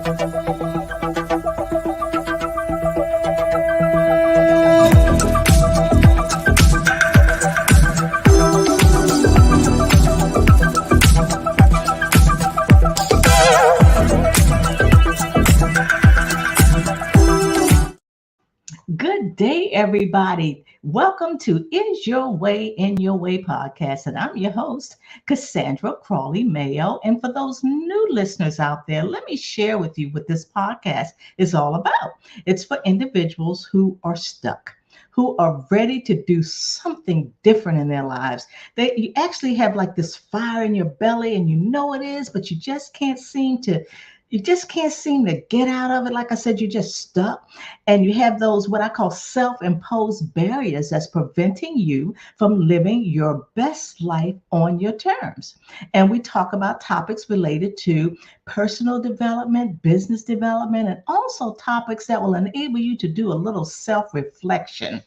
Good day, everybody. Welcome to Is Your Way in Your Way podcast. And I'm your host, Cassandra Crawley Mayo. And for those new listeners out there, let me share with you what this podcast is all about. It's for individuals who are stuck, who are ready to do something different in their lives. You actually have like this fire in your belly and you know it is, but you just can't seem to get out of it. Like I said, you're just stuck. And you have those, what I call self-imposed barriers that's preventing you from living your best life on your terms. And we talk about topics related to personal development, business development, and also topics that will enable you to do a little self-reflection.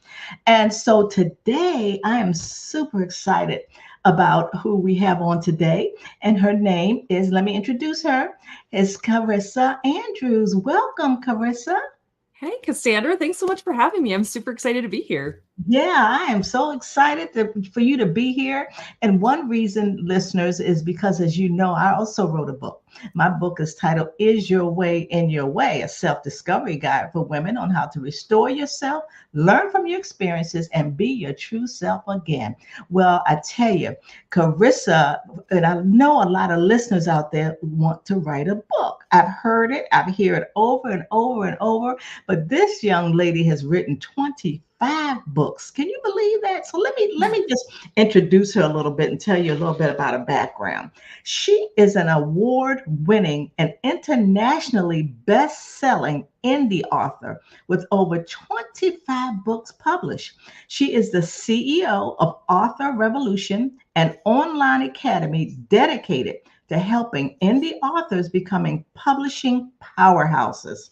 And so today I am super excited about who we have on today. And her name is, let me introduce her, is Carissa Andrews. Welcome, Carissa. Hey, Cassandra, thanks so much for having me. I'm super excited to be here. Yeah, I am so excited for you to be here. And one reason, listeners, is because, as you know, I also wrote a book. My book is titled Is Your Way in Your Way, a self-discovery guide for women on how to restore yourself, learn from your experiences, and be your true self again. Well, I tell you, Carissa, and I know a lot of listeners out there want to write a book. I've heard it. I hear it over and over and over. But this young lady has written 25 books. Can you believe that? So let me just introduce her a little bit and tell you a little bit about her background. She is an award-winning and internationally best-selling indie author with over 25 books published. She is the CEO of Author Revolution, an online academy dedicated to helping indie authors becoming publishing powerhouses.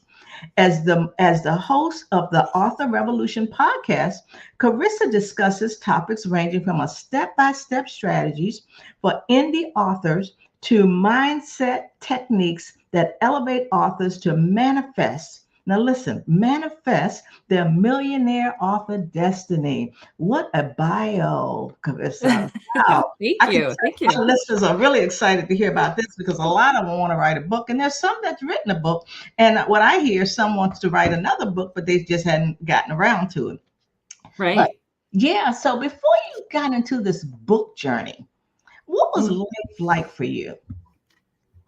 As the host of the Author Revolution podcast, Carissa discusses topics ranging from a step-by-step strategies for indie authors to mindset techniques that elevate authors to manifest. Now listen, manifest their millionaire author destiny. What a bio, Carissa. Wow. Thank you. Our listeners are really excited to hear about this because a lot of them want to write a book, and there's some that's written a book. And what I hear, some wants to write another book, but they just hadn't gotten around to it. Right. But yeah. So before you got into this book journey, what was life like for you?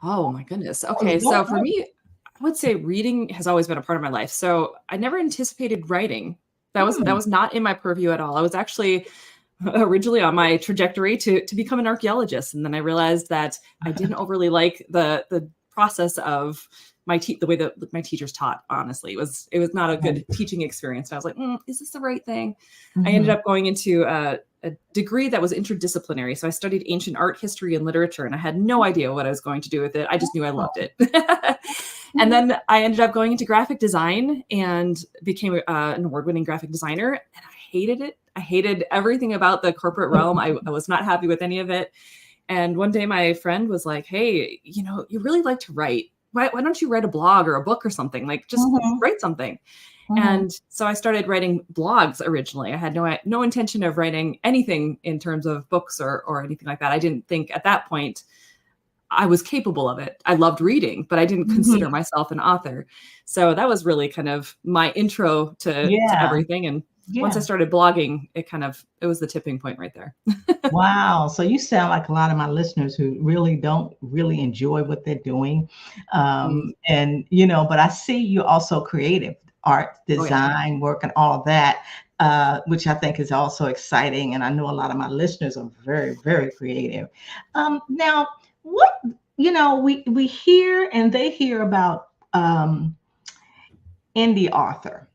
Oh my goodness. Okay. So for me, I would say reading has always been a part of my life. So I never anticipated writing. That was not in my purview at all. I was actually originally on my trajectory to become an archaeologist. And then I realized that I didn't overly like the process of the way that my teachers taught. Honestly, it was not a good teaching experience. And I was like, is this the right thing? I ended up going into a degree that was interdisciplinary. So I studied ancient art, history, and literature, and I had no idea what I was going to do with it. I just knew I loved it. And then I ended up going into graphic design and became an award-winning graphic designer. And I hated it. I hated everything about the corporate realm. I was not happy with any of it. And one day my friend was like, hey, you really like to write. Why don't you write a blog or a book or something? Like just write something. And so I started writing blogs originally. I had no intention of writing anything in terms of books or anything like that. I didn't think at that point I was capable of it. I loved reading, but I didn't consider myself an author. So that was really kind of my intro to everything. And once I started blogging, it was the tipping point right there. Wow. So you sound like a lot of my listeners who really don't really enjoy what they're doing. And, but I see you also creative art, design, work, and all of that, which I think is also exciting. And I know a lot of my listeners are very, very creative. Now, what, we hear and they hear about indie author,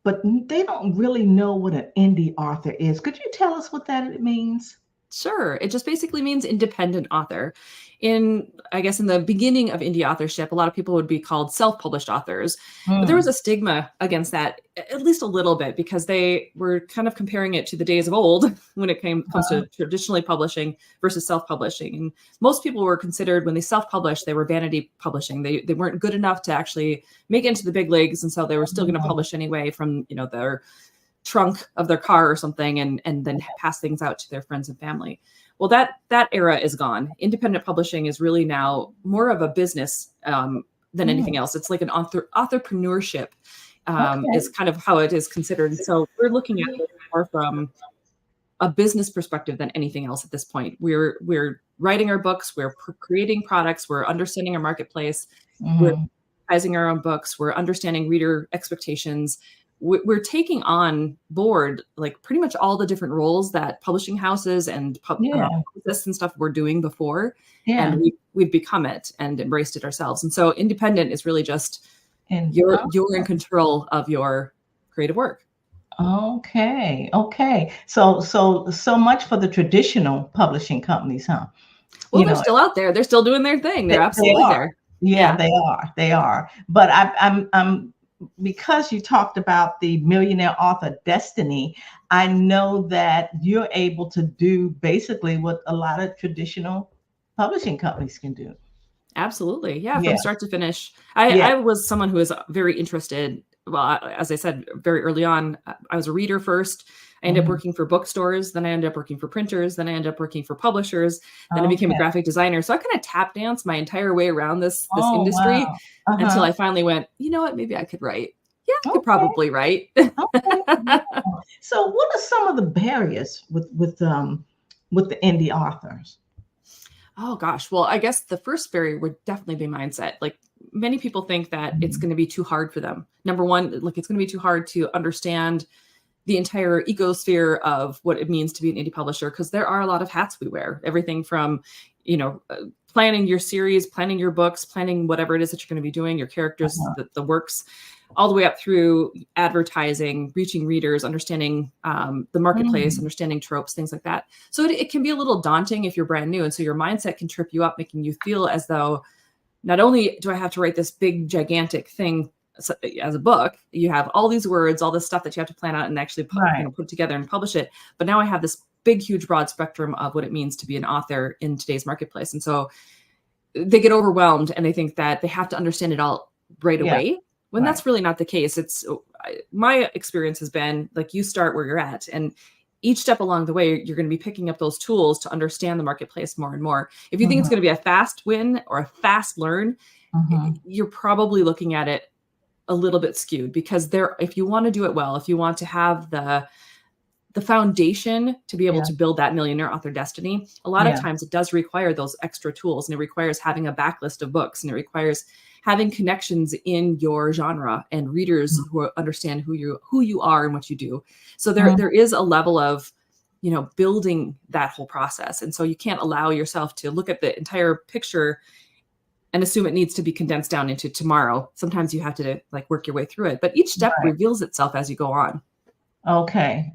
but they don't really know what an indie author is. Could you tell us what that means? Sure. It just basically means independent author. I guess in the beginning of indie authorship, a lot of people would be called self-published authors, but there was Mm. a stigma against that, at least a little bit, because they were kind of comparing it to the days of old when it comes to traditionally publishing versus self-publishing. And most people were considered, when they self-published, they were vanity publishing. They weren't good enough to actually make it into the big leagues. And so they were still going to publish anyway from, their trunk of their car or something, and then pass things out to their friends and family. Well, that era is gone. Independent publishing is really now more of a business than anything else. It's like an entrepreneurship is kind of how it is considered. So we're looking at it more from a business perspective than anything else at this point. We're writing our books, we're creating products, we're understanding our marketplace, we're advertising our own books, we're understanding reader expectations. We're taking on board like pretty much all the different roles that publishing houses and publicists and stuff were doing before. Yeah. And we've become it and embraced it ourselves. And so independent is really just you're in control of your creative work. Okay. So much for the traditional publishing companies, huh? Well, they're still out there. They're still doing their thing. They're absolutely there. Yeah, they are. But I'm because you talked about the millionaire author destiny, I know that you're able to do basically what a lot of traditional publishing companies can do. Absolutely. Yeah. From start to finish. I was someone who was very interested. Well, as I said, very early on, I was a reader first. I ended up working for bookstores. Then I ended up working for printers. Then I ended up working for publishers. Then I became a graphic designer. So I kind of tap danced my entire way around this industry until I finally went, you know what, maybe I could write. Yeah, I could probably write. So what are some of the barriers with the indie authors? Oh gosh. Well, I guess the first barrier would definitely be mindset. Like many people think that it's going to be too hard for them. Number one, like it's going to be too hard to understand the entire ecosphere of what it means to be an indie publisher, because there are a lot of hats we wear. Everything from, planning your series, planning your books, planning whatever it is that you're going to be doing, your characters, the works, all the way up through advertising, reaching readers, understanding the marketplace, understanding tropes, things like that. So it can be a little daunting if you're brand new. And so your mindset can trip you up, making you feel as though not only do I have to write this big, gigantic thing as a book, you have all these words, all this stuff that you have to plan out and actually put together and publish it. But now I have this big, huge, broad spectrum of what it means to be an author in today's marketplace. And so they get overwhelmed and they think that they have to understand it all right away, when that's really not the case. My experience has been like, you start where you're at, and each step along the way, you're going to be picking up those tools to understand the marketplace more and more. If you think it's going to be a fast win or a fast learn, you're probably looking at it a little bit skewed, because if you want to do it well, if you want to have the foundation to be able to build that millionaire author destiny, a lot of times it does require those extra tools, and it requires having a backlist of books, and it requires having connections in your genre and readers who understand who you are and what you do. So there is a level of, building that whole process. And so you can't allow yourself to look at the entire picture and assume it needs to be condensed down into tomorrow. Sometimes you have to like work your way through it, but each step reveals itself as you go on. Okay.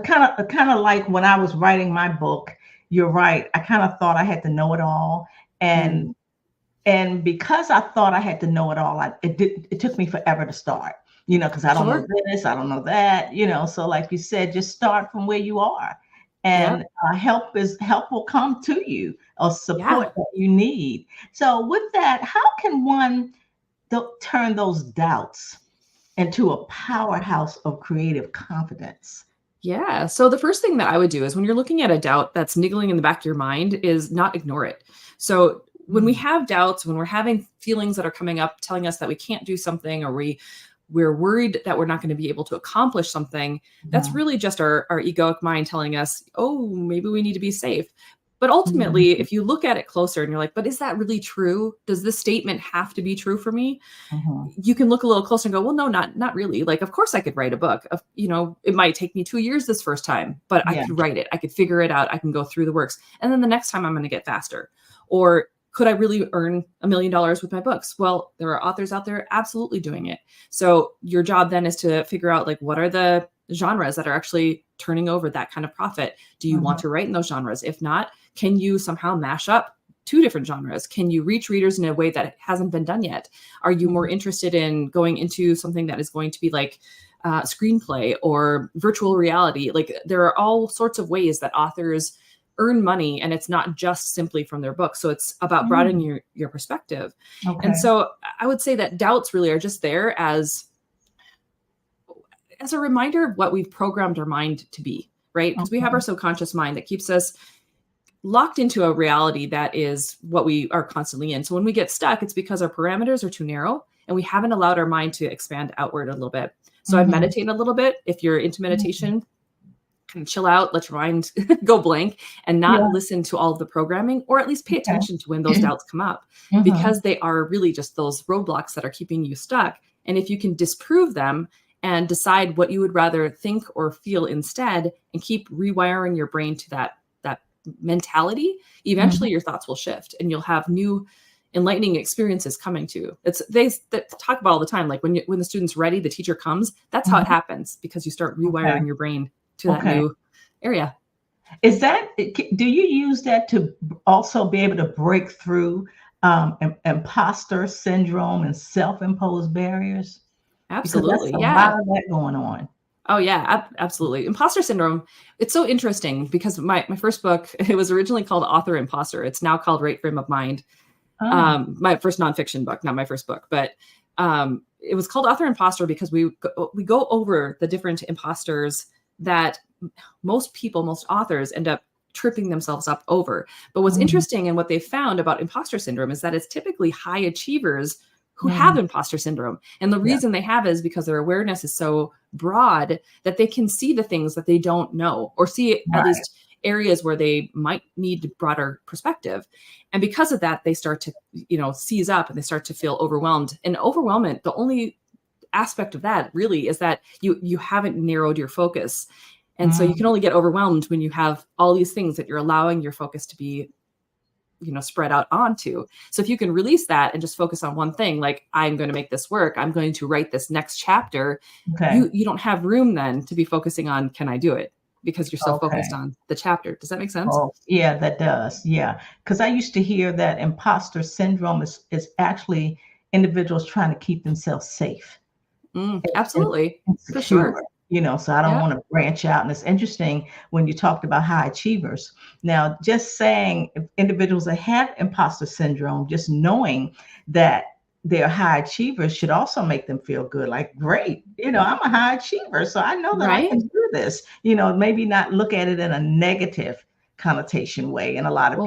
Kind of like when I was writing my book, you're right. I kind of thought I had to know it all. And because I thought I had to know it all, it took me forever to start, because I don't know this, I don't know that, so like you said, just start from where you are. And help will come to you, or support that you need. So with that, how can one turn those doubts into a powerhouse of creative confidence? Yeah. So the first thing that I would do is, when you're looking at a doubt that's niggling in the back of your mind, is not ignore it. So when we have doubts, when we're having feelings that are coming up telling us that we can't do something, or we're worried that we're not going to be able to accomplish something, that's really just our egoic mind telling us, oh, maybe we need to be safe. But ultimately, if you look at it closer and you're like, but is that really true? Does this statement have to be true for me? You can look a little closer and go, well, no, not really. Like, of course I could write a book. It might take me 2 years this first time, but I could write it. I could figure it out. I can go through the works. And then the next time I'm going to get faster. Or could I really earn $1 million with my books? Well, there are authors out there absolutely doing it. So your job then is to figure out, like, what are the genres that are actually turning over that kind of profit? Do you want to write in those genres? If not, can you somehow mash up two different genres? Can you reach readers in a way that hasn't been done yet? Are you more interested in going into something that is going to be like screenplay or virtual reality? Like, there are all sorts of ways that authors earn money, and it's not just simply from their books. So it's about broadening your perspective. Okay. And so I would say that doubts really are just there as a reminder of what we've programmed our mind to be, right? Because we have our subconscious mind that keeps us locked into a reality that is what we are constantly in. So when we get stuck, it's because our parameters are too narrow and we haven't allowed our mind to expand outward a little bit. So I've meditated a little bit. If you're into meditation, kind of chill out, let your mind go blank and not listen to all of the programming, or at least pay attention to when those doubts come up, because they are really just those roadblocks that are keeping you stuck. And if you can disprove them and decide what you would rather think or feel instead, and keep rewiring your brain to that mentality, eventually your thoughts will shift and you'll have new enlightening experiences coming to you. They talk about all the time, like when the student's ready, the teacher comes. That's how it happens, because you start rewiring your brain to that new area. Is that, do you use that to also be able to break through imposter syndrome and self-imposed barriers? Absolutely. Because that's a lot of that going on. Oh yeah, absolutely. Imposter syndrome. It's so interesting because my first book, it was originally called Author Imposter. It's now called Right Frame of Mind. My first nonfiction book, not my first book, but it was called Author Imposter because we go over the different imposters that most authors end up tripping themselves up over. But what's interesting and what they found about imposter syndrome is that it's typically high achievers who have imposter syndrome. And the reason they have it is because their awareness is so broad that they can see the things that they don't know, or see at least areas where they might need broader perspective. And because of that, they start to, seize up and they start to feel overwhelmed. And overwhelmment, the only aspect of that really is that you haven't narrowed your focus. And so you can only get overwhelmed when you have all these things that you're allowing your focus to be spread out onto. So if you can release that and just focus on one thing, like, I'm going to make this work, I'm going to write this next chapter, you don't have room then to be focusing on, can I do it? Because you're so focused on the chapter. Does that make sense? Oh, yeah, that does. Yeah. Because I used to hear that imposter syndrome is actually individuals trying to keep themselves safe. Absolutely. For sure. So I don't want to branch out. And it's interesting when you talked about high achievers. Now, just saying, if individuals that have imposter syndrome, just knowing that they're high achievers should also make them feel good. Like, great, I'm a high achiever, so I know that I can do this. Maybe not look at it in a negative connotation way. And a lot of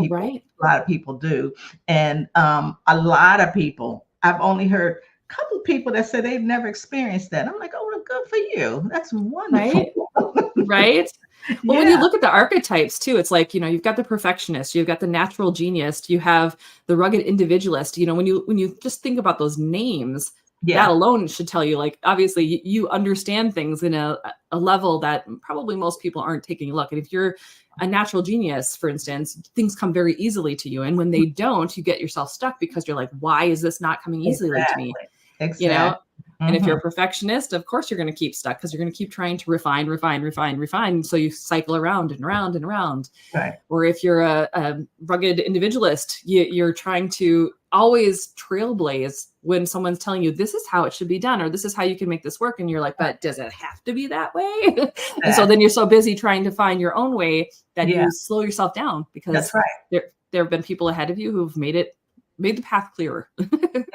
people do. And a lot of people, I've only heard couple people that say they've never experienced that. I'm like, oh, well, good for you. That's wonderful. Right. Well, when you look at the archetypes too, it's like, you've got the perfectionist, you've got the natural genius, you have the rugged individualist. When you just think about those names, that alone should tell you, like, obviously you understand things in a level that probably most people aren't taking a look. And if you're a natural genius, for instance, things come very easily to you. And when they don't, you get yourself stuck because you're like, why is this not coming easily to me? Exactly. And if you're a perfectionist, of course you're going to keep stuck because you're going to keep trying to refine. So you cycle around and around and around. Right. Or if you're a rugged individualist, you're trying to always trailblaze when someone's telling you this is how it should be done, or this is how you can make this work. And you're like, but does it have to be that way? And so then you're so busy trying to find your own way that you slow yourself down, because there have been people ahead of you who've made the path clearer.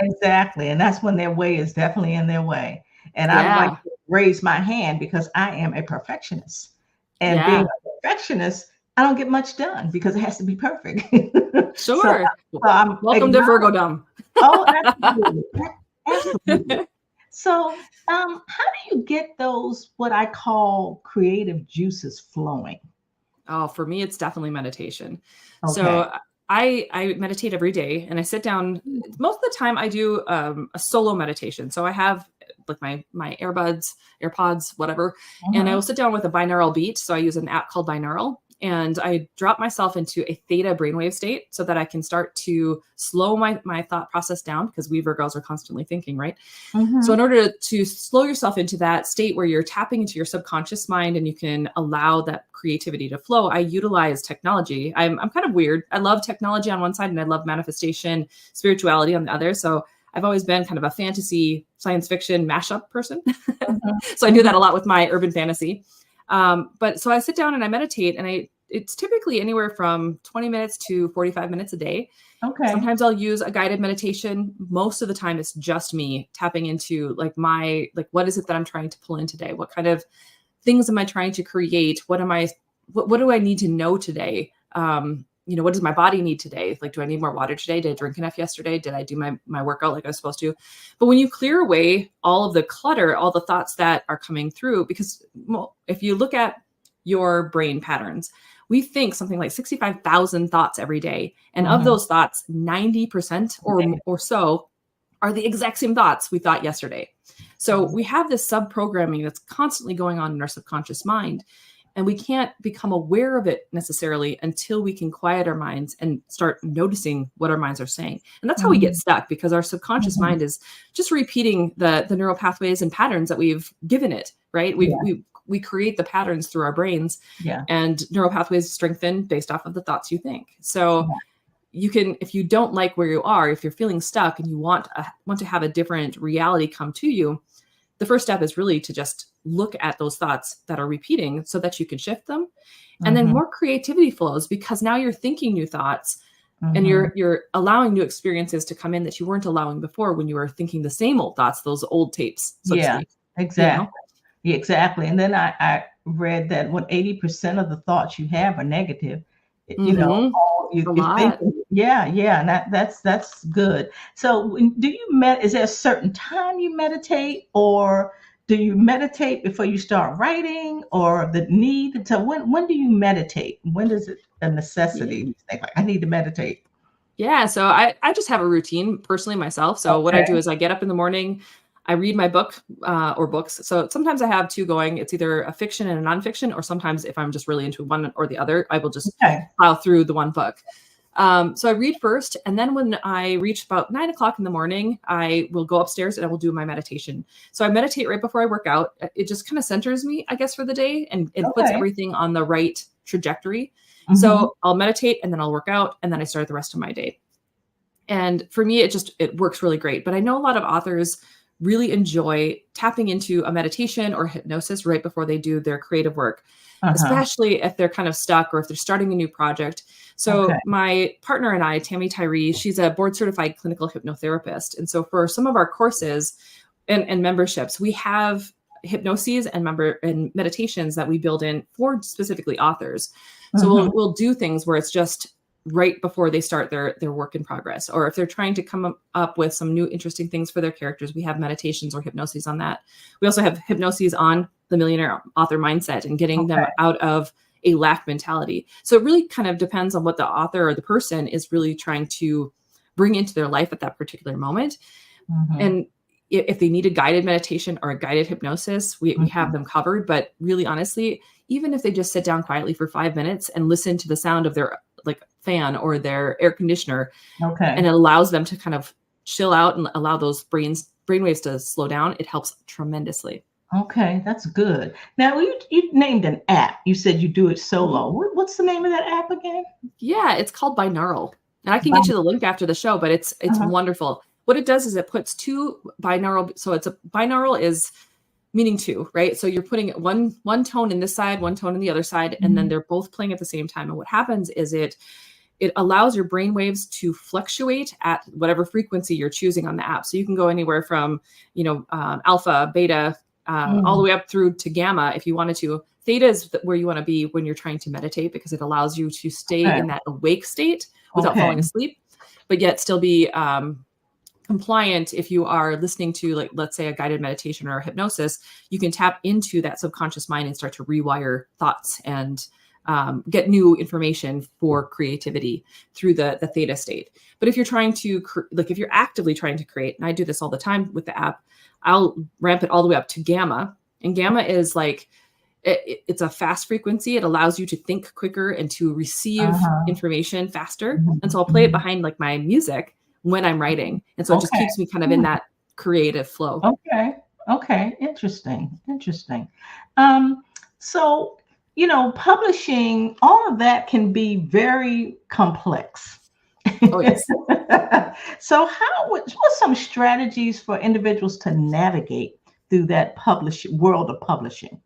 Exactly. And that's when their way is definitely in their way. And I would like to raise my hand because I am a perfectionist. And being a perfectionist, I don't get much done because it has to be perfect. Sure. Welcome to Virgo Dumb. Oh, absolutely. Absolutely. So how do you get those, what I call creative juices flowing? Oh, for me, it's definitely meditation. Okay. So I meditate every day, and I sit down. Most of the time I do a solo meditation. So I have like my AirPods, whatever. And I Uh-huh. will sit down with a binaural beat. So I use an app called Binaural, and I drop myself into a theta brainwave state so that I can start to slow my thought process down, because we Virgos are constantly thinking, right? So in Mhm. order to slow yourself into that state where you're tapping into your subconscious mind and you can allow that creativity to flow, I utilize technology. I'm kind of weird. I love technology on one side and I love manifestation, spirituality on the other. So I've always been kind of a fantasy, science fiction mashup person. Mhm. So I do that Mhm. a lot with my urban fantasy. But so I sit down and I meditate, and it's typically anywhere from 20 minutes to 45 minutes a day. Okay. Sometimes I'll use a guided meditation. Most of the time it's just me tapping into what is it that I'm trying to pull in today? What kind of things am I trying to create? What do I need to know today? What does my body need today? Like, do I need more water today? Did I drink enough yesterday? Did I do my workout like I was supposed to? But when you clear away all of the clutter, all the thoughts that are coming through, because if you look at your brain patterns, we think something like 65,000 thoughts every day. And of Mhm. those thoughts, 90% or so are the exact same thoughts we thought yesterday. So we have this sub-programming that's constantly going on in our subconscious mind, and we can't become aware of it necessarily until we can quiet our minds and start noticing what our minds are saying. And that's how we get Mhm. stuck, because our subconscious Mhm. mind is just repeating the neural pathways and patterns that we've given it, right? Yeah. We create the patterns through our brains, Yeah. and neural pathways strengthen based off of the thoughts you think. So Yeah. you can, if you don't like where you are, if you're feeling stuck and you want to have a different reality come to you, the first step is really to just look at those thoughts that are repeating so that you can shift them. And then Mhm. more creativity flows, because now you're thinking new thoughts and Mhm. you're allowing new experiences to come in that you weren't allowing before when you were thinking the same old thoughts, those old tapes, so to Yeah. speak, you know? Exactly. Yeah, exactly. And then I read that when 80% of the thoughts you have are negative, Mm-hmm. all A you're lot. thinking, yeah, yeah, and that's good. So do you is there a certain time you meditate, or do you meditate before you start writing, or the need to when do you meditate? When is it a necessity? Yeah. You think like I need to meditate? Yeah, so I just have a routine personally myself. So what I do Okay. is I get up in the morning, I read my book or books. So sometimes I have two going. It's either a fiction and a nonfiction, or sometimes if I'm just really into one or the other, I will just Okay. plow through the one book. So I read first, and then when I reach about 9 o'clock in the morning, I will go upstairs and I will do my meditation. So I meditate right before I work out. It just kind of centers me, I guess, for the day, and puts Okay. everything on the right trajectory. Mhm. So I'll meditate and then I'll work out and then I start the rest of my day. And for me, it works really great. But I know a lot of authors really enjoy tapping into a meditation or hypnosis right before they do their creative work, Uh-huh. especially if they're kind of stuck or if they're starting a new project. Okay. So my partner and I, Tammy Tyree, she's a board certified clinical hypnotherapist. And so for some of our courses and memberships, we have hypnoses and meditations that we build in for specifically authors. So Mhm. we'll do things where it's just right before they start their work in progress, or if they're trying to come up with some new interesting things for their characters, we have meditations or hypnoses on that. We also have hypnoses on the millionaire author mindset and getting them Okay. out of a lack mentality. So it really kind of depends on what the author or the person is really trying to bring into their life at that particular moment. Mhm. And if they need a guided meditation or a guided hypnosis, we have Mhm. them covered. But really, honestly, even if they just sit down quietly for 5 minutes and listen to the sound of their like fan or their air conditioner, and Okay. it allows them to kind of chill out and allow those brainwaves to slow down, it helps tremendously. Okay, that's good. Now you named an app. You said you do it Mhm. solo. What's the name of that app again? Yeah, it's called binaural. And I can get Bin- you the link after the show, but it's uh-huh. wonderful. What it does is it puts two binaural, so it's a binaural is meaning two, right? So you're putting one tone in this side, one tone in the other side, and then Mhm. they're both playing at the same time. And what happens is it allows your brain waves to fluctuate at whatever frequency you're choosing on the app. So you can go anywhere from, alpha, beta, all the Mm. way up through to gamma if you wanted to. Theta is where you want to be when you're trying to meditate, because it allows you to stay Okay. in that awake state without Okay. falling asleep, but yet still be compliant. If you are listening to, like, let's say a guided meditation or a hypnosis, you can tap into that subconscious mind and start to rewire thoughts and get new information for creativity through the theta state. But if you're trying to, if you're actively trying to create, and I do this all the time with the app, I'll ramp it all the way up to gamma. And gamma is like, it's a fast frequency. It allows you to think quicker and to receive information faster. And so I'll play it behind like my music when I'm writing. And so it just keeps me kind of in that creative flow. Okay. Interesting. So, publishing, all of that can be very complex. Oh, yes. So what's some strategies for individuals to navigate through that world of publishing?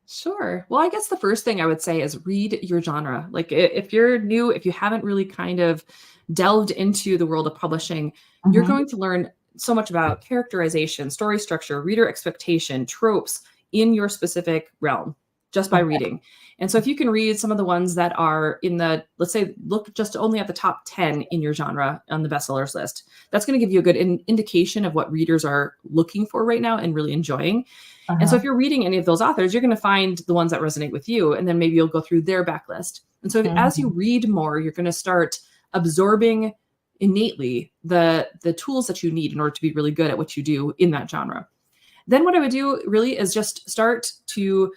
Sure. Well, I guess the first thing I would say is read your genre. Like if you're new, if you haven't really kind of delved into the world of publishing, you're going to learn so much about characterization, story structure, reader expectation, tropes in your specific realm just by reading. And so if you can read some of the ones that are in let's say, look just only at the top 10 in your genre on the bestsellers list, that's going to give you a good indication of what readers are looking for right now and really enjoying. And so if you're reading any of those authors, you're going to find the ones that resonate with you, and then maybe you'll go through their backlist. And so as you read more, you're going to start absorbing innately the tools that you need in order to be really good at what you do in that genre. Then what I would do really is just start to,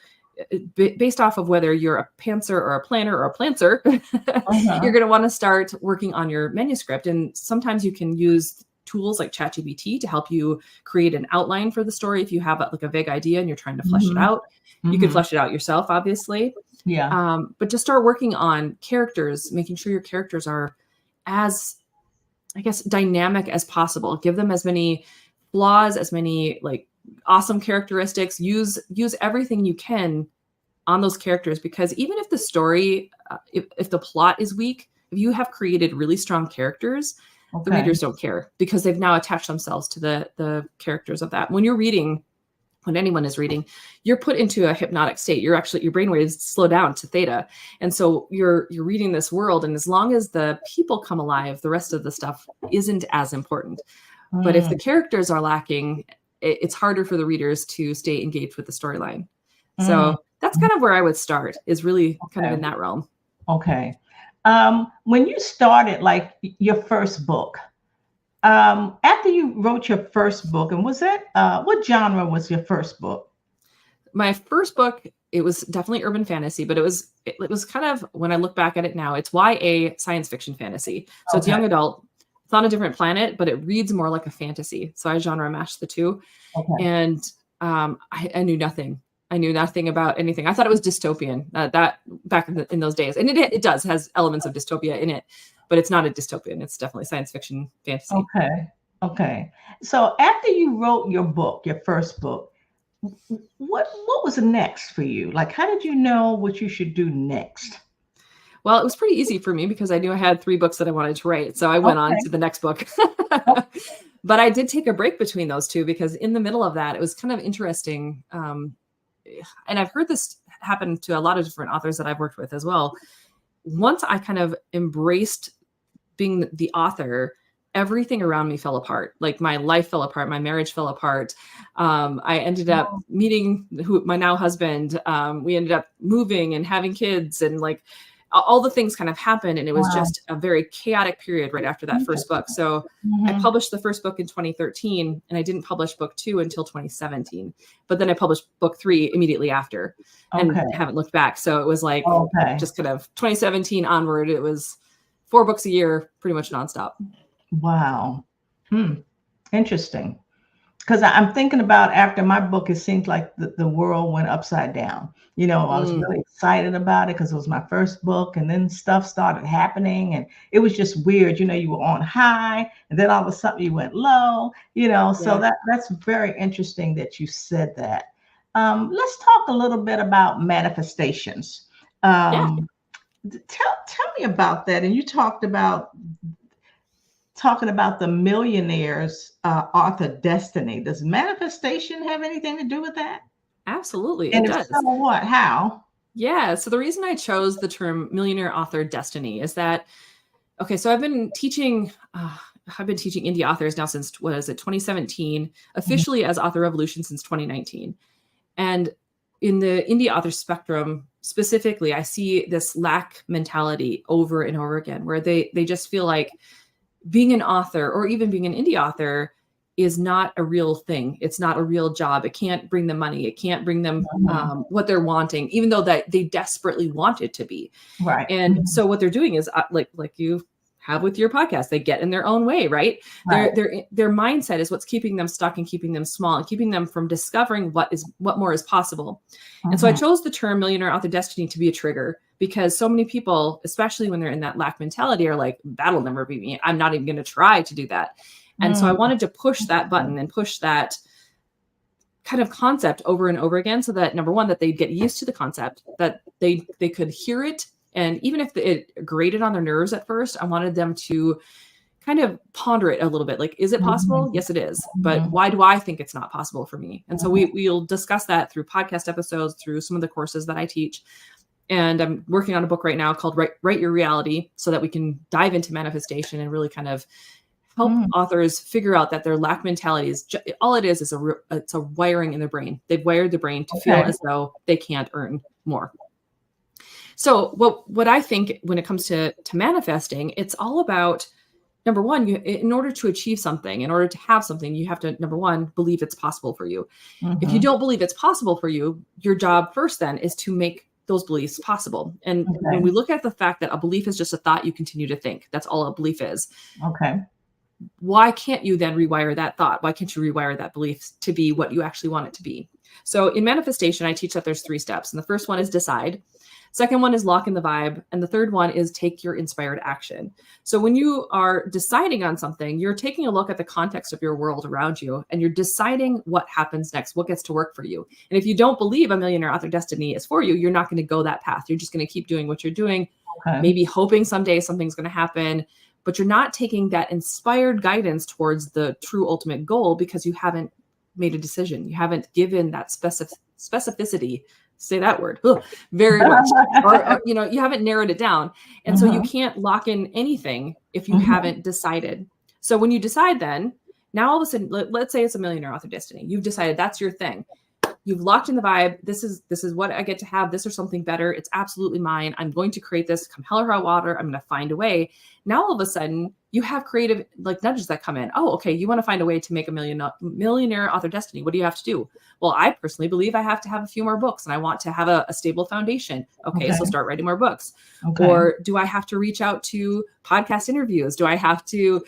based off of whether you're a pantser or a planner or a planter, you're going to want to start working on your manuscript. And sometimes you can use tools like ChatGPT to help you create an outline for the story. If you have like a vague idea and you're trying to flesh it out, you can flesh it out yourself, obviously. Yeah. But just start working on characters, making sure your characters are as, I guess, dynamic as possible. Give them as many flaws, as many like awesome characteristics. Use everything you can on those characters, because even if the story, if the plot is weak, if you have created really strong characters, the readers don't care, because they've now attached themselves to the characters of that. When you're reading, when anyone is reading, you're put into a hypnotic state. Your brainwaves slow down to theta. And so you're reading this world. And as long as the people come alive, the rest of the stuff isn't as important. But if the characters are lacking, it's harder for the readers to stay engaged with the storyline. So that's kind of where I would start, is really kind of in that realm. Okay. When you started like your first book, after you wrote your first book, and was that, what genre was your first book? My first book, it was definitely urban fantasy, but it was kind of, when I look back at it now, it's YA science fiction fantasy. So it's young adult. It's on a different planet, but it reads more like a fantasy. So I genre matched the two. And I knew nothing. I knew nothing about anything. I thought it was dystopian, that back in those days. And it has elements of dystopia in it, but it's not a dystopian. It's definitely science fiction fantasy. Okay. So after you wrote your book, your first book, what was next for you? Like, how did you know what you should do next? Well, it was pretty easy for me because I knew I had 3 books that I wanted to write. So I went on to the next book. But I did take a break between those two, because in the middle of that, it was kind of interesting. And I've heard this happen to a lot of different authors that I've worked with as well. Once I kind of embraced being the author, everything around me fell apart. Like my life fell apart. My marriage fell apart. I ended up meeting my now husband. We ended up moving and having kids, and like all the things kind of happened. And it was just a very chaotic period right after that first book. So I published the first book in 2013, and I didn't publish book 2 until 2017. But then I published book 3 immediately after, and haven't looked back. So it was like just kind of 2017 onward. It was 4 books a year, pretty much nonstop. Wow. Interesting. Because I'm thinking about, after my book, it seems like the world went upside down. I was really excited about it because it was my first book, and then stuff started happening, and it was just weird. You were on high, and then all of a sudden you went low, so that's very interesting that you said that. Let's talk a little bit about manifestations. Tell me about that. And you talking about the Millionaire's author destiny. Does manifestation have anything to do with that? Absolutely, And it if does. so, what? How? Yeah. So the reason I chose the term millionaire author destiny is that, so I've been teaching indie authors now since, 2017, officially as Author Revolution since 2019. And in the indie author spectrum specifically, I see this lack mentality over and over again, where they just feel like being an author or even being an indie author is not a real thing. It's not a real job. It can't bring them money. It can't bring them what they're wanting, even though that they desperately want it to be. Right. And so what they're doing is like you have with your podcast, they get in their own way, right? Their mindset is what's keeping them stuck and keeping them small and keeping them from discovering what more is possible. And so I chose the term millionaire author destiny to be a trigger, because so many people, especially when they're in that lack mentality, are like, that'll never be me. I'm not even going to try to do that. And so I wanted to push that button and push that kind of concept over and over again, so that, number one, that they'd get used to the concept, that they could hear it. And even if it grated on their nerves at first, I wanted them to kind of ponder it a little bit. Like, is it possible? Yes, it is. But why do I think it's not possible for me? And so we'll discuss that through podcast episodes, through some of the courses that I teach. And I'm working on a book right now called Write Your Reality, so that we can dive into manifestation and really kind of help authors figure out that their lack mentality is all it is it's a wiring in their brain. They've wired the brain to feel as though they can't earn more. So what I think when it comes to manifesting, it's all about, number one, in order to achieve something, in order to have something, you have to, number one, believe it's possible for you. If you don't believe it's possible for you, your job first then is to make those beliefs possible. And when we look at the fact that a belief is just a thought you continue to think, that's all a belief is. Okay. Why can't you then rewire that thought? Why can't you rewire that belief to be what you actually want it to be? So in manifestation, I teach that there's 3 steps. And the first one is decide. Second one is lock in the vibe. And the third one is take your inspired action. So when you are deciding on something, you're taking a look at the context of your world around you, and you're deciding what happens next, what gets to work for you. And if you don't believe a millionaire author destiny is for you, you're not going to go that path. You're just going to keep doing what you're doing, maybe hoping someday something's going to happen, but you're not taking that inspired guidance towards the true ultimate goal, because you haven't made a decision. You haven't given that specificity, say that word, very much, or you haven't narrowed it down. And so you can't lock in anything if you haven't decided. So when you decide, then now all of a sudden, let's say it's a millionaire author destiny. You've decided that's your thing. You've locked in the vibe. This is what I get to have, this or something better. It's absolutely mine. I'm going to create this, come hell or high water. I'm going to find a way. Now, all of a sudden, you have creative nudges that come in. Oh, okay. You want to find a way to make a millionaire author destiny. What do you have to do? Well, I personally believe I have to have a few more books, and I want to have a stable foundation. Okay. So start writing more books. Or do I have to reach out to podcast interviews? Do I have to,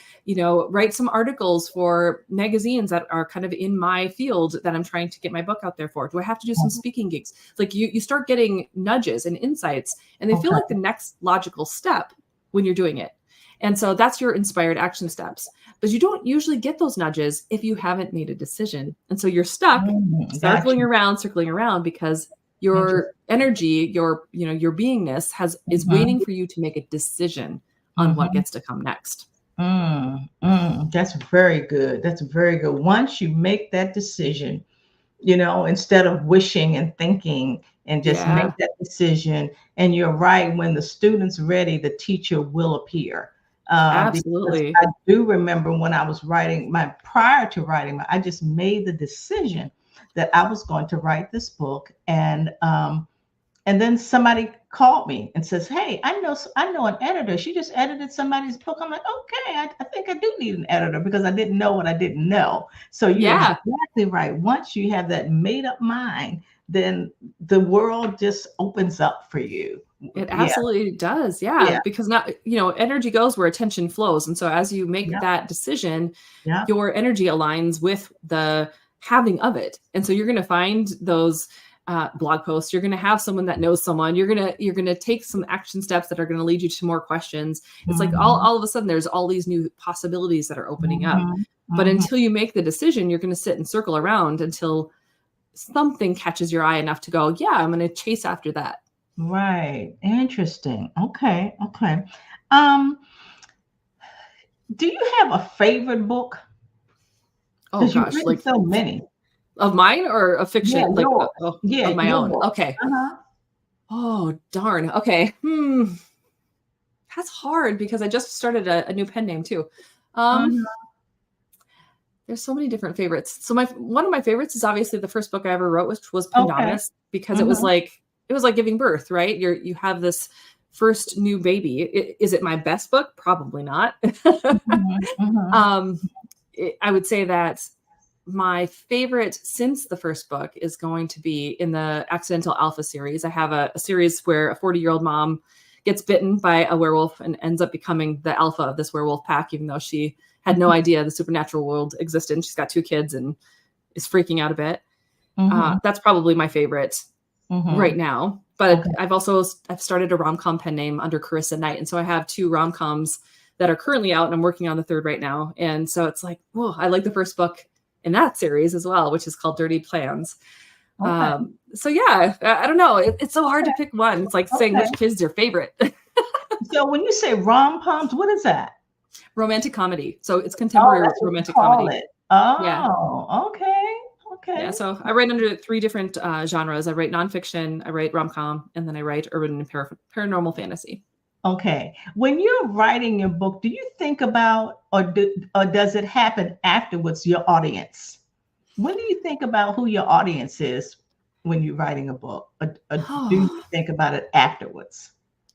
write some articles for magazines that are kind of in my field that I'm trying to get my book out there for? Do I have to do some speaking gigs? Like you start getting nudges and insights, and they feel like the next logical step when you're doing it. And so that's your inspired action steps. But you don't usually get those nudges if you haven't made a decision. And so you're stuck circling around, because your energy, your beingness is waiting for you to make a decision on what gets to come next. That's very good. That's very good. Once you make that decision, instead of wishing and thinking, and just make that decision. And you're right, when the student's ready, the teacher will appear. Absolutely. I do remember when I was prior to writing, I just made the decision that I was going to write this book. And then somebody called me and says, hey, I know an editor. She just edited somebody's book. I'm like, okay, I think I do need an editor, because I didn't know what I didn't know. So you're exactly right. Once you have that made up mind, then the world just opens up for you. It absolutely does. Yeah. Because now, energy goes where attention flows. And so as you make that decision, your energy aligns with the having of it. And so you're going to find those blog posts. You're going to have someone that knows someone. You're going to take some action steps that are going to lead you to more questions. It's like all of a sudden there's all these new possibilities that are opening up. But until you make the decision, you're going to sit and circle around until something catches your eye enough to go, yeah, I'm going to chase after that. Right. Interesting. Okay. Do you have a favorite book? Oh gosh, like so many. Of mine or of fiction? Of my own. Book. Okay. Oh darn. Okay. That's hard, because I just started a new pen name too. There's so many different favorites. So one of my favorites is obviously the first book I ever wrote, which was Okay. Pendominus, because it was like giving birth, right? You have this first new baby. Is it my best book? Probably not. I would say that my favorite since the first book is going to be in the Accidental Alpha series. I have a series where a 40-year-old mom gets bitten by a werewolf and ends up becoming the alpha of this werewolf pack, even though she had no idea the supernatural world existed. She's got 2 kids and is freaking out a bit. That's probably my favorite right now. But I've started a rom-com pen name under Carissa Knight. And so I have 2 rom-coms that are currently out, and I'm working on the 3rd right now. And so it's like, whoa, I like the first book in that series as well, which is called Dirty Plans. So yeah, I don't know. It's so hard to pick one. It's like saying which kid's your favorite. So when you say rom-coms, what is that? Romantic comedy. So it's contemporary romantic comedy. Okay. Yeah. So I write under 3 different genres. I write nonfiction, I write rom-com, and then I write urban and paranormal fantasy. Okay. When you're writing your book, do you think about, or does it happen afterwards, your audience? When do you think about who your audience is when you're writing a book? Or do you think about it afterwards?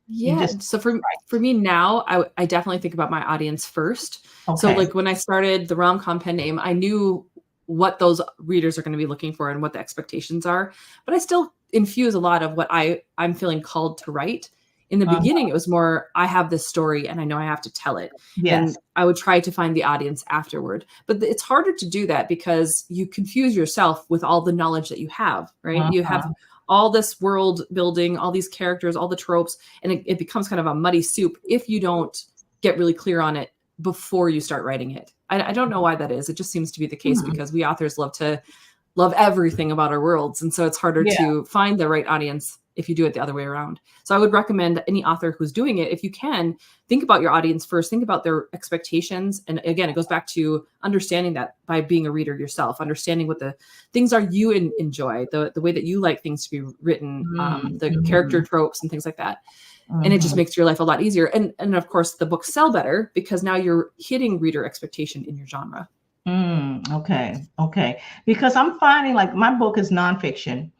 Yeah. So for me now, I definitely think about my audience first. So like when I started the rom-com pen name, I knew what those readers are going to be looking for and what the expectations are, but I still infuse a lot of what I'm feeling called to write. In the beginning, it was more, I have this story and I know I have to tell it. And I would try to find the audience afterward. But it's harder to do that because you confuse yourself with all the knowledge that you have, right? You have all this world building, all these characters, all the tropes, and it becomes kind of a muddy soup if you don't get really clear on it before you start writing it. I don't know why that is. It just seems to be the case because we authors love everything about our worlds. And so it's harder to find the right audience if you do it the other way around. So I would recommend any author who's doing it, if you can, think about your audience first, think about their expectations. And again, it goes back to understanding that by being a reader yourself, understanding what the things are you enjoy, the way that you like things to be written, the character tropes and things like that. And it just makes your life a lot easier. And of course, the books sell better because now you're hitting reader expectation in your genre. Okay. Because I'm finding like my book is nonfiction.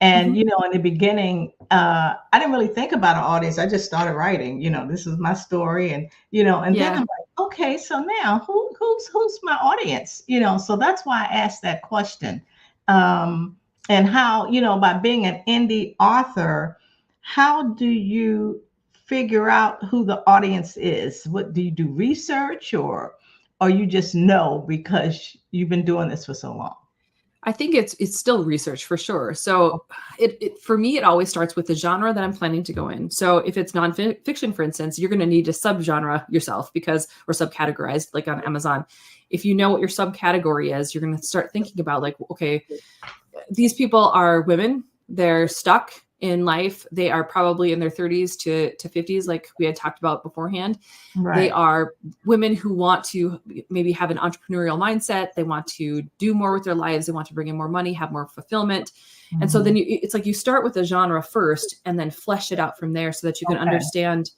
And, in the beginning, I didn't really think about an audience. I just started writing, this is my story. And, then I'm like, okay, so now who's my audience? So that's why I asked that question. And how, by being an indie author, how do you figure out who the audience is? What do you do, research or you just know because you've been doing this for so long? I think it's still research for sure. So it for me, it always starts with the genre that I'm planning to go in. So if it's nonfiction, for instance, you're going to need a subgenre yourself or subcategorized like on Amazon. If you know what your subcategory is, you're going to start thinking about like, okay, these people are women. They're stuck in life. They are probably in their 30s to 50s, like we had talked about beforehand. Right. They are women who want to maybe have an entrepreneurial mindset. They want to do more with their lives. They want to bring in more money, have more fulfillment. And so then it's like you start with a genre first and then flesh it out from there so that you can understand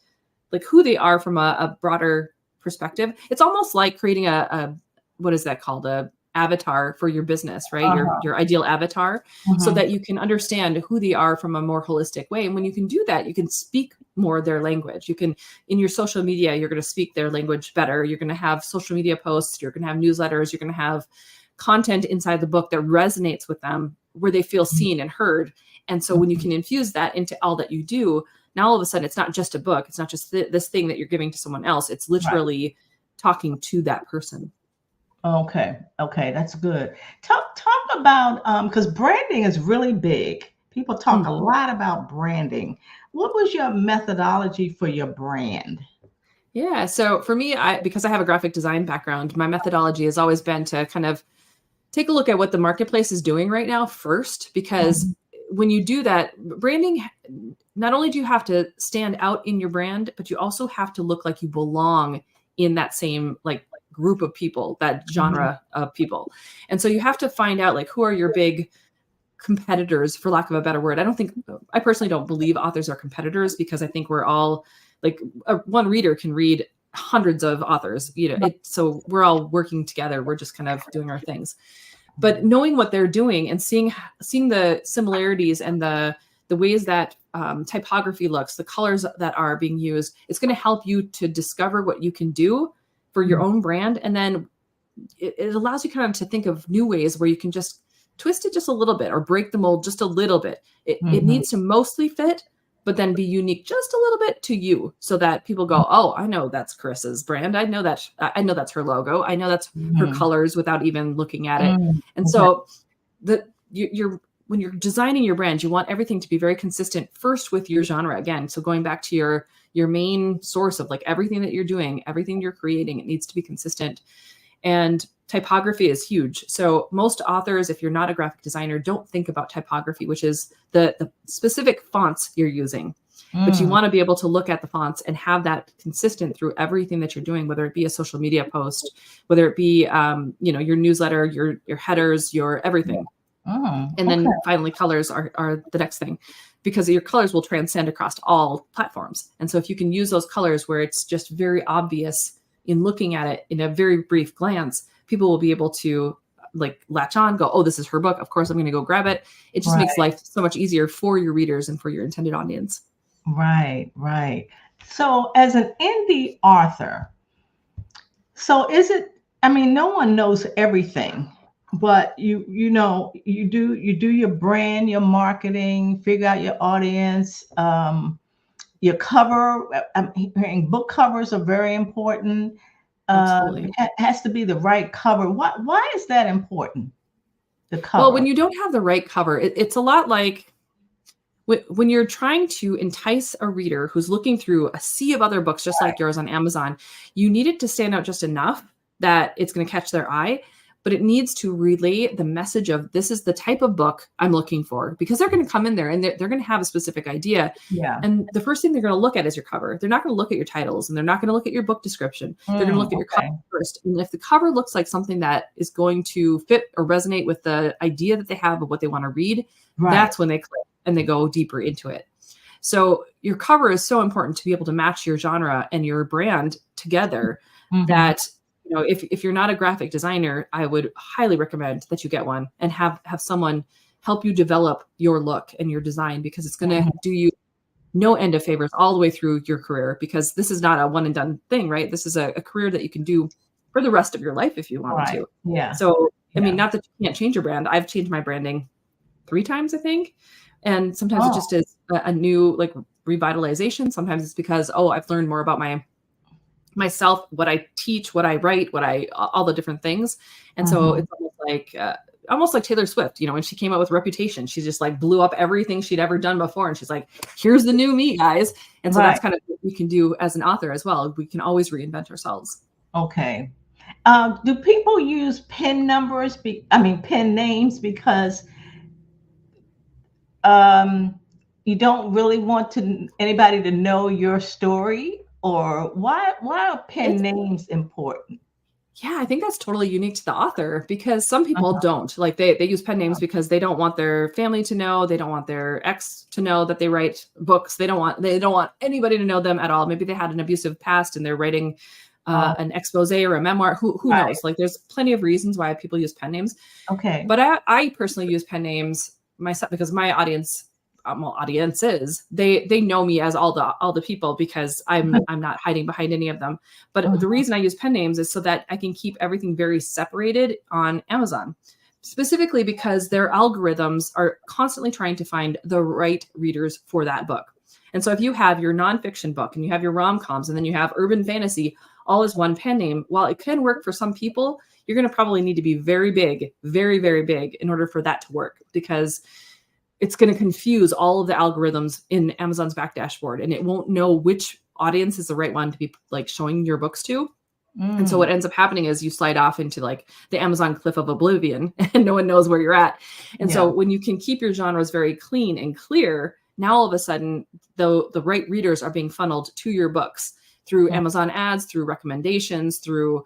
like who they are from a broader perspective. It's almost like creating a what is that called? A avatar for your business, right? Your ideal avatar, so that you can understand who they are from a more holistic way. And when you can do that, you can speak more their language. You can, in your social media, you're going to speak their language better. You're going to have social media posts. You're going to have newsletters. You're going to have content inside the book that resonates with them, where they feel seen and heard. And so when you can infuse that into all that you do, now all of a sudden, it's not just a book. It's not just this thing that you're giving to someone else. It's literally talking to that person. Okay, that's good. Talk about because branding is really big. People talk a lot about branding. What was your methodology for your brand? Yeah, so for me, because I have a graphic design background, my methodology has always been to kind of take a look at what the marketplace is doing right now first, because when you do that, branding, not only do you have to stand out in your brand, but you also have to look like you belong in that same like group of people, that genre of people. And so you have to find out like who are your big competitors, for lack of a better word. I personally don't believe authors are competitors, because I think we're all like one reader can read hundreds of authors, so we're all working together. We're just kind of doing our things. But knowing what they're doing and seeing the similarities and the ways that typography looks, the colors that are being used, it's going to help you to discover what you can do for your own brand. And then it allows you kind of to think of new ways where you can just twist it just a little bit or break the mold just a little bit. It needs to mostly fit, but then be unique just a little bit to you, so that people go, oh, I know that's Carissa's brand. I know that's her logo. I know that's her colors without even looking at it. And so when you're designing your brand, you want everything to be very consistent first with your genre again. So going back to your main source of like everything that you're doing, everything you're creating, it needs to be consistent. And typography is huge. So most authors, if you're not a graphic designer, don't think about typography, which is the specific fonts you're using. But you want to be able to look at the fonts and have that consistent through everything that you're doing, whether it be a social media post, whether it be your newsletter, your headers, your everything. And then finally, colors are the next thing, because your colors will transcend across all platforms. And so if you can use those colors where it's just very obvious in looking at it in a very brief glance, people will be able to like latch on, go, oh, this is her book. Of course, I'm going to go grab it. It just makes life so much easier for your readers and for your intended audience. Right. So as an indie author, no one knows everything, but you do your brand, your marketing, figure out your audience, your cover. I'm hearing book covers are very important. It has to be the right cover. Why is that important? The cover. Well, when you don't have the right cover, it's a lot like when you're trying to entice a reader who's looking through a sea of other books just like yours on Amazon. You need it to stand out just enough that it's going to catch their eye, but it needs to relay the message of this is the type of book I'm looking for, because they're going to come in there and they're going to have a specific idea. Yeah. And the first thing they're going to look at is your cover. They're not going to look at your titles, and they're not going to look at your book description. They're going to look at your cover first. And if the cover looks like something that is going to fit or resonate with the idea that they have of what they want to read, that's when they click and they go deeper into it. So your cover is so important to be able to match your genre and your brand together that, if you're not a graphic designer, I would highly recommend that you get one and have someone help you develop your look and your design, because it's going to do you no end of favors all the way through your career, because this is not a one and done thing, right? This is a career that you can do for the rest of your life if you want to. Yeah. So, I mean, not that you can't change your brand. I've changed my branding 3 times, I think. And sometimes it just is a new like revitalization. Sometimes it's because, I've learned more about myself, what I teach, what I write, all the different things. And so it's almost like Taylor Swift, when she came out with Reputation, she just like blew up everything she'd ever done before. And she's like, here's the new me, guys. And so that's kind of what we can do as an author as well. We can always reinvent ourselves. Okay. Do people use pen names because you don't really want anybody to know your story? Or why are pen names important? Yeah, I think that's totally unique to the author, because some people don't. Like they use pen names because they don't want their family to know. They don't want their ex to know that they write books. They don't want anybody to know them at all. Maybe they had an abusive past and they're writing an expose or a memoir. Who knows? Like there's plenty of reasons why people use pen names. Okay. But I personally use pen names myself because my audiences, they know me as all the people, because I'm not hiding behind any of them. But the reason I use pen names is so that I can keep everything very separated on Amazon, specifically because their algorithms are constantly trying to find the right readers for that book. And so if you have your nonfiction book and you have your rom-coms and then you have urban fantasy all as one pen name, while it can work for some people, you're going to probably need to be very big, very, very big in order for that to work, because it's going to confuse all of the algorithms in Amazon's back dashboard, and it won't know which audience is the right one to be like showing your books to. And so what ends up happening is you slide off into like the Amazon cliff of oblivion and no one knows where you're at. And so when you can keep your genres very clean and clear, now all of a sudden the right readers are being funneled to your books through Amazon ads, through recommendations, through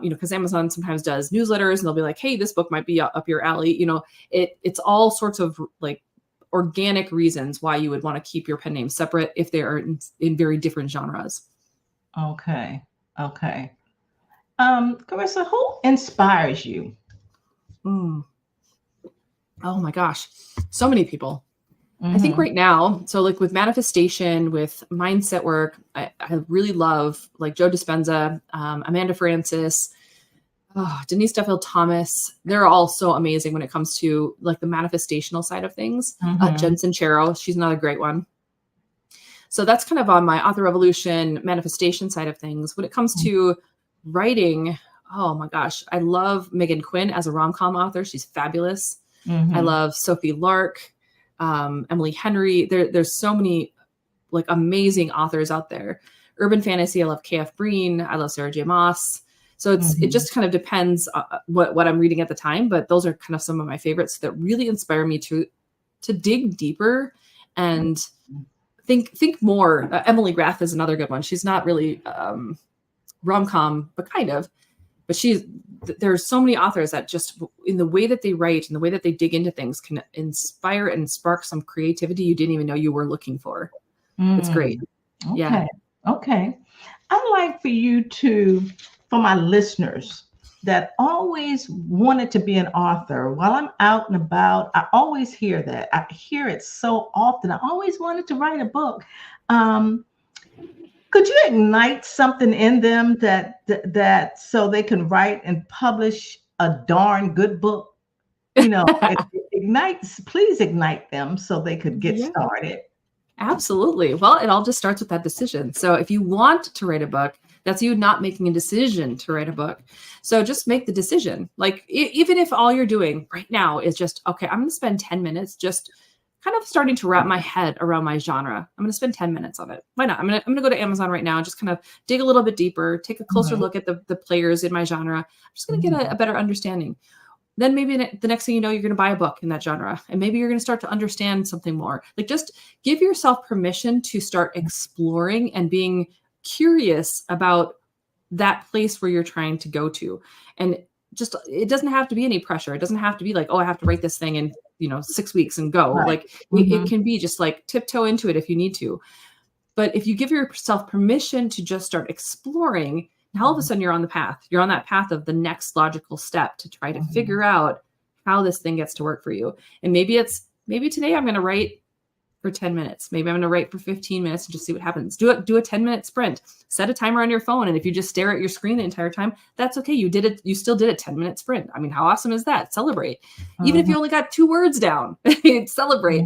because Amazon sometimes does newsletters and they'll be like, hey, this book might be up your alley. It's all sorts of like organic reasons why you would want to keep your pen name separate if they are in very different genres. Okay. Okay. Carissa, who inspires you? Mm. Oh my gosh, so many people. I think Mm-hmm. right now, so like with manifestation, with mindset work, I really love like Joe Dispenza, Amanda Francis, Denise Duffield Thomas. They're all so amazing when it comes to like the manifestational side of things. Mm-hmm. Jen Sincero, she's another great one. So that's kind of on my author revolution manifestation side of things. When it comes to writing, oh my gosh, I love Megan Quinn as a rom-com author. She's fabulous. I Mm-hmm. love Sophie Lark, Emily Henry. There's so many like amazing authors out there. Urban fantasy, I love KF Breen. I love Sarah J. Maas. So it Mm-hmm. just kind of depends what I'm reading at the time, but those are kind of some of my favorites that really inspire me to dig deeper and think more. Emily Grath is another good one. She's not really rom-com, but kind of. But there's so many authors that just in the way that they write and the way that they dig into things can inspire and spark some creativity you didn't even know you were looking for. It's great. Okay. Yeah. Okay. I'd like for you to, for my listeners that always wanted to be an author, while I'm out and about, I always hear that. I hear it so often. I always wanted to write a book. Could you ignite something in them that so they can write and publish a darn good book? You know, please ignite them so they could get started. Absolutely. Well, it all just starts with that decision. So if you want to write a book, that's you not making a decision to write a book. So just make the decision. Like even if all you're doing right now is just, okay, I'm going to spend 10 minutes just kind of starting to wrap my head around my genre. I'm going to spend 10 minutes on it. Why not? I'm going to go to Amazon right now and just kind of dig a little bit deeper, take a closer look at the players in my genre. I'm just going to get a better understanding. Then maybe the next thing you know, you're going to buy a book in that genre. And maybe you're going to start to understand something more. Like just give yourself permission to start exploring and being curious about that place where you're trying to go to. And just, it doesn't have to be any pressure. It doesn't have to be like, oh, I have to write this thing in, 6 weeks and go. Right. Like it can be just like tiptoe into it if you need to. But if you give yourself permission to just start exploring, all of a sudden you're on the path. You're on that path of the next logical step to try to figure out how this thing gets to work for you. And maybe today I'm going to write for 10 minutes. Maybe I'm going to write for 15 minutes and just see what happens. Do a 10-minute sprint. Set a timer on your phone. And if you just stare at your screen the entire time, that's okay. You did it. You still did a 10-minute sprint. I mean, how awesome is that? Celebrate. Even if you only got 2 words down, celebrate.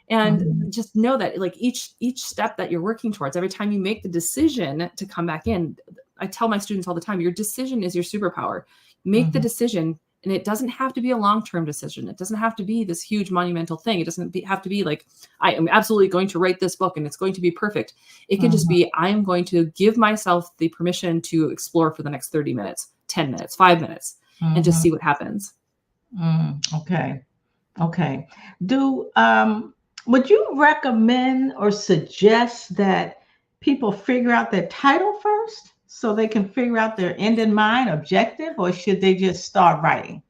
And just know that like each step that you're working towards, every time you make the decision to come back in, I tell my students all the time, your decision is your superpower. Make the decision. And it doesn't have to be a long-term decision. It doesn't have to be this huge monumental thing. It doesn't have to be like, I am absolutely going to write this book and it's going to be perfect. It can just be, I am going to give myself the permission to explore for the next 30 minutes, 10 minutes, 5 minutes, and just see what happens. Okay. Would you recommend or suggest that people figure out their title first so they can figure out their end in mind objective, or should they just start writing?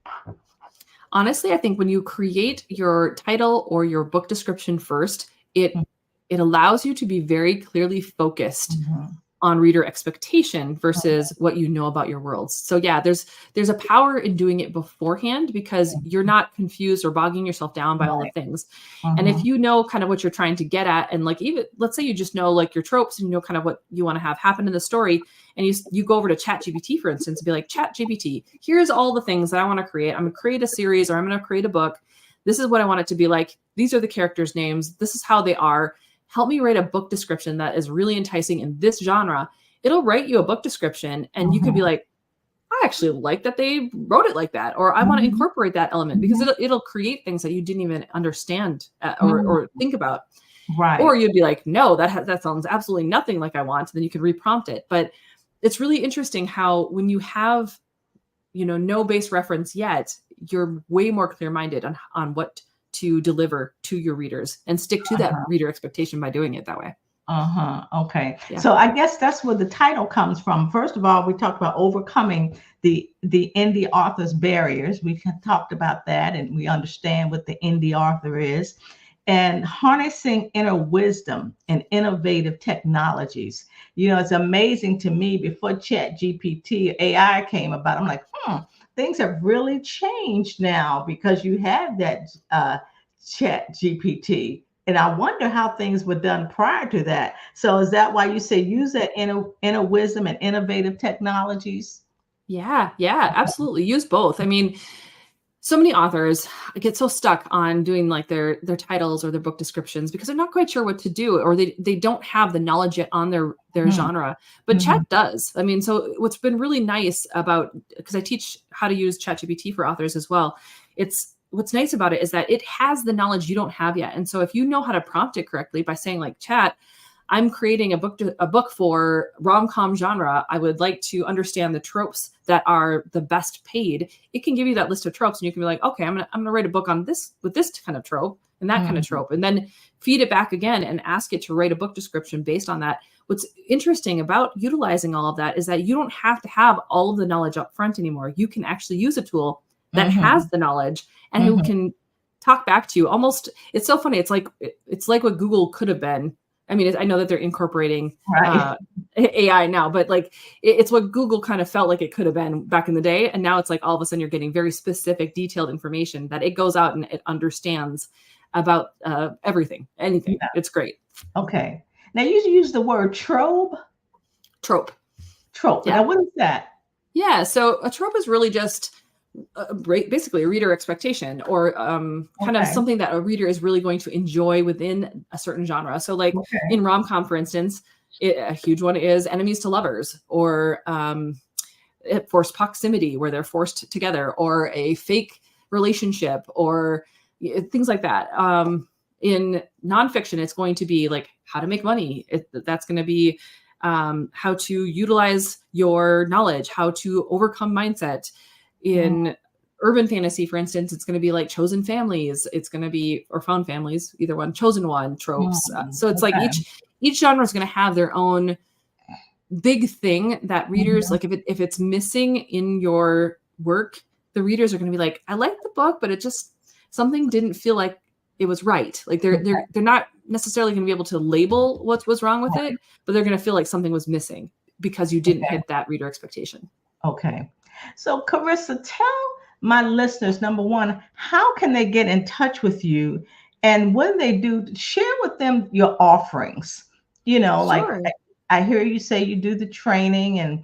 Honestly, I think when you create your title or your book description first, it allows you to be very clearly focused on reader expectation versus what you know about your worlds. So yeah, there's a power in doing it beforehand because you're not confused or bogging yourself down by all the things. And if you know kind of what you're trying to get at, and like even let's say you just know like your tropes and you know kind of what you want to have happen in the story, and you go over to ChatGPT, for instance, and be like, ChatGPT, here's all the things that I want to create. I'm going to create a series or I'm going to create a book. This is what I want it to be like. These are the characters' names. This is how they are. Help me write a book description that is really enticing in this genre. It'll write you a book description and you could be like, I actually like that they wrote it like that, or I want to incorporate that element because it'll create things that you didn't even understand or think about. Right. Or you'd be like, no, that sounds absolutely nothing like I want. And then you could reprompt it. But it's really interesting how when you have, no base reference yet, you're way more clear-minded on what to deliver to your readers and stick to that reader expectation by doing it that way. Okay. Yeah. So I guess that's where the title comes from. First of all, we talked about overcoming the indie author's barriers. We talked about that and we understand what the indie author is. and harnessing inner wisdom and innovative technologies. It's amazing to me, before Chat GPT, AI came about, I'm like, things have really changed now because you have that Chat GPT. And I wonder how things were done prior to that. So is that why you say use that inner wisdom and innovative technologies? Yeah, absolutely. Use both. I mean, so many authors get so stuck on doing like their titles or their book descriptions because they're not quite sure what to do, or they don't have the knowledge yet on their genre. But Chat does. I mean, so what's been really nice about, because I teach how to use ChatGPT for authors as well, what's nice about it is that it has the knowledge you don't have yet. And so if you know how to prompt it correctly by saying like, Chat, I'm creating a book for rom-com genre. I would like to understand the tropes that are the best paid. It can give you that list of tropes, and you can be like, okay, I'm gonna write a book on this with this kind of trope and that kind of trope, and then feed it back again and ask it to write a book description based on that. What's interesting about utilizing all of that is that you don't have to have all of the knowledge up front anymore. You can actually use a tool that has the knowledge and who can talk back to you. Almost, it's so funny. It's like what Google could have been. I mean, I know that they're incorporating AI now, but like it's what Google kind of felt like it could have been back in the day. And now it's like all of a sudden you're getting very specific, detailed information that it goes out and it understands about everything, anything. Yeah. It's great. Okay. Now you use the word trope. Trope. Yeah. Now what is that? Yeah. So a trope is really just basically a reader expectation, or kind of something that a reader is really going to enjoy within a certain genre. So like in rom-com, for instance, a huge one is enemies to lovers, or forced proximity where they're forced together, or a fake relationship, or things like that. In nonfiction, it's going to be like how to make money. That's going to be how to utilize your knowledge, how to overcome mindset. In urban fantasy, for instance, it's going to be like chosen families. It's going to be, or found families, either one, chosen one tropes. So it's like each genre is going to have their own big thing that readers, like if it's missing in your work, the readers are going to be like, I like the book, but it just, something didn't feel like it was right. Like they're not necessarily going to be able to label what was wrong with it, but they're going to feel like something was missing because you didn't hit that reader expectation. Okay. So Carissa, tell my listeners, number one, how can they get in touch with you? And what do they do? Share with them your offerings. Like I hear you say you do the training and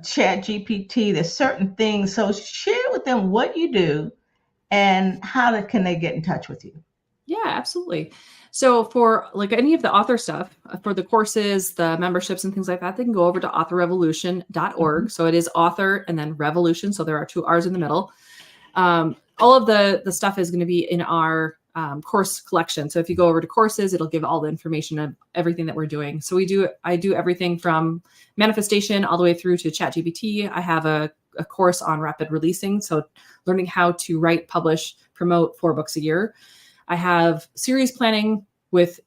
Chat GPT, there's certain things. So share with them what you do and how can they get in touch with you? Yeah, absolutely. So for like any of the author stuff, for the courses, the memberships and things like that, they can go over to authorrevolution.org. So it is author and then revolution. So there are 2 R's in the middle. All of the stuff is going to be in our course collection. So if you go over to courses, it'll give all the information of everything that we're doing. So I do everything from manifestation all the way through to ChatGPT. I have a course on rapid releasing. So learning how to write, publish, promote 4 books a year. I have series planning with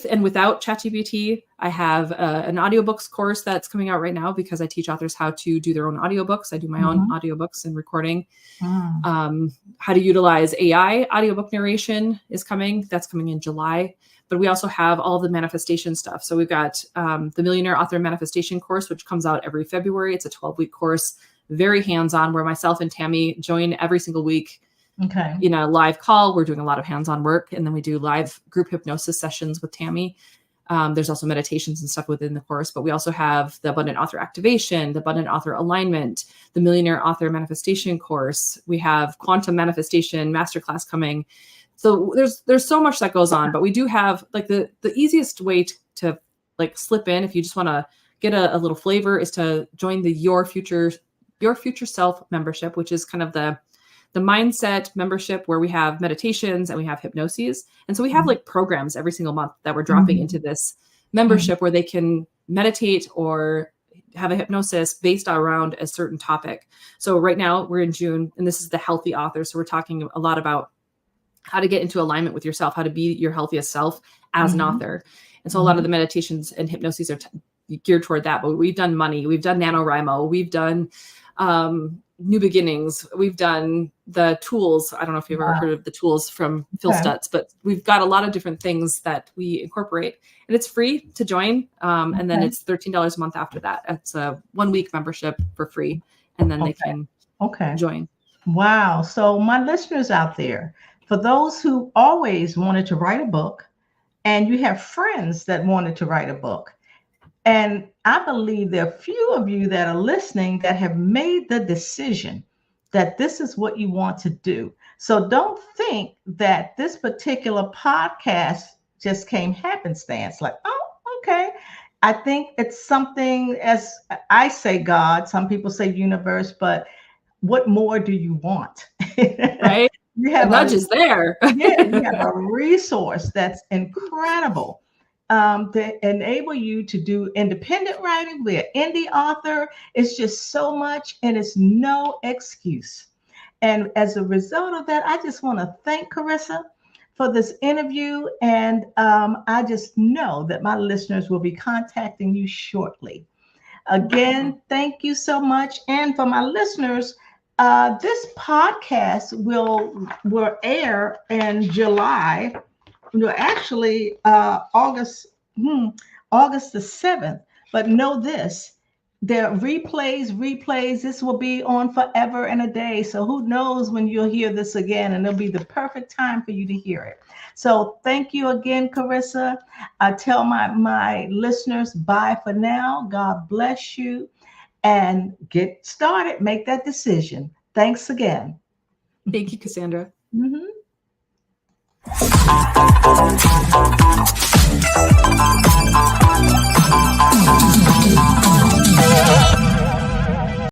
and without ChatGPT. I have an audiobooks course that's coming out right now because I teach authors how to do their own audiobooks. I do my own audiobooks and recording. How to utilize AI audiobook narration is coming. That's coming in July. But we also have all the manifestation stuff. So we've got the Millionaire Author Manifestation course, which comes out every February. It's a 12-week course, very hands-on, where myself and Tammy join every single week. Okay. In a live call. We're doing a lot of hands-on work, and then we do live group hypnosis sessions with Tammy. There's also meditations and stuff within the course, but we also have the Abundant Author Activation, the Abundant Author Alignment, the Millionaire Author Manifestation course. We have Quantum Manifestation Masterclass coming. So there's so much that goes on, but we do have like the easiest way to like slip in if you just want to get a little flavor is to join the Your Future Self membership, which is kind of the mindset membership where we have meditations and we have hypnoses. And so we have like programs every single month that we're dropping into this membership where they can meditate or have a hypnosis based around a certain topic. So right now we're in June, and this is the healthy author. So we're talking a lot about how to get into alignment with yourself, how to be your healthiest self as an author. And so a lot of the meditations and hypnoses are geared toward that. But we've done money, we've done NaNoWriMo, we've done new beginnings. We've done the tools. I don't know if you've ever heard of the tools from Phil Stutz, but we've got a lot of different things that we incorporate, and it's free to join. And then it's $13 a month after that. It's a 1-week membership for free, and then they can join. Wow. So my listeners out there, for those who always wanted to write a book, and you have friends that wanted to write a book, and I believe there are few of you that are listening that have made the decision that this is what you want to do. So don't think that this particular podcast just came happenstance, like, oh, okay. I think it's something, as I say, God, some people say universe, but what more do you want? Right? You have the nudge is there. Yeah, you have a resource that's incredible. To enable you to do independent writing, be an indie author. It's just so much, and it's no excuse. And as a result of that, I just want to thank Carissa for this interview. And I just know that my listeners will be contacting you shortly. Again, thank you so much. And for my listeners, this podcast will air in July. Actually, August the 7th. But know this, there are replays. This will be on forever and a day. So who knows when you'll hear this again, and it'll be the perfect time for you to hear it. So thank you again, Carissa. I tell my listeners, bye for now. God bless you, and get started. Make that decision. Thanks again. Thank you, Cassandra. Mm-hmm.